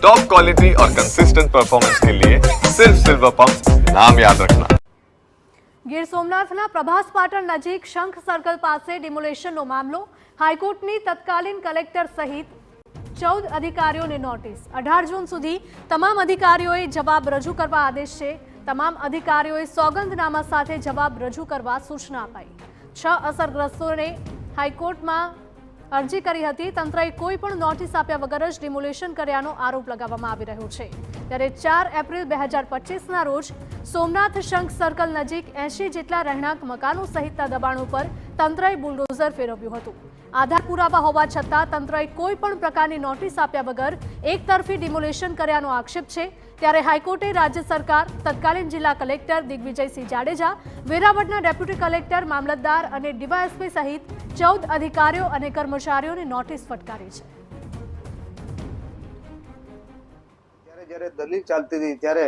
Top quality और consistent performance के लिए सिर्फ सिल्वर पंप नाम याद रखना। ગીર સોમનાથના પ્રભાસ પાટણ નજીક શંખ સર્કલ પાસે ડિમોલેશનનો મામલો, હાઈકોર્ટની તત્કાલીન કલેક્ટર સહિત 14 અધિકારીઓને નોટિસ। 18 જૂન સુધી તમામ અધિકારીઓએ જવાબ રજૂ કરવા આદેશ છે। તમામ અધિકારીઓએ સોગંદનામા સાથે જવાબ રજૂ કરવા સૂચના અપાઈ। 6 અસરગ્રસ્તોને હાઈકોર્ટમાં અરજી કરી હતી। તંત્રએ કોઈ પણ નોટિસ આપ્યા વગર જ ડિમોલેશન કર્યાનો આરોપ લગાવવામાં આવી રહ્યો છે। ત્યારે 4 એપ્રિલ 2025ના રોજ સોમનાથ શંખ સર્કલ નજીક 80 જેટલા રહેણાંક મકાનો સહિતના દબાણો પર તંત્રએ બુલડોઝર ફેરવ્યું હતું। આધાર પુરાવા હોવા છતાં તંત્રએ કોઈ પણ પ્રકારની નોટિસ આપ્યા વગર એકતરફી ડિમોલેશન કર્યાનો આક્ષેપ છે। ત્યારે હાઈકોર્ટે રાજ્ય સરકાર, તત્કાલીન જિલ્લા કલેક્ટર દિગ્વિજયસિંહ જાડેજા, વેરાવળના ડેપ્યુટી કલેક્ટર, મામલતદાર અને ડીવાયએસપી સહિત 14 અધિકારીઓ અને કર્મચારીઓને નોટિસ ફટકારી છે। જ્યારે દલીલ ચાલતી હતી ત્યારે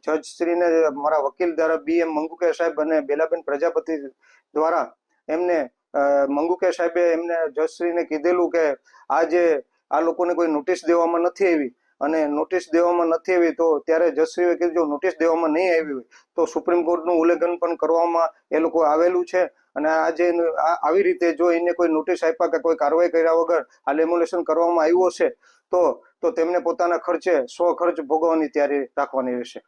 જજ શ્રીને મારા વકીલ દ્વારા BM મંગુકે સાહેબ અને બેલાબેન પ્રજાપતિ દ્વારા એમને મંગુકે સાહેબે એમને જજ શ્રીને કીધેલું કે આ લોકોને કોઈ નોટિસ દેવામાં નથી આવી અને નોટિસ દેવામાં નથી આવી તો ત્યારે જજશ્રીએ કીધું જો નોટિસ દેવામાં નહીં આવી હોય તો સુપ્રીમ કોર્ટનું ઉલ્લંઘન પણ કરવામાં એ લોકો આવેલું છે અને આજે આવી રીતે જો એને કોઈ નોટિસ આપ્યા કે કોઈ કાર્યવાહી કર્યા વગર આ ડેમોલેશન કરવામાં આવ્યો છે તો તેમને પોતાના ખર્ચે સ્વખર્ચ ભોગવવાની તૈયારી રાખવાની રહેશે।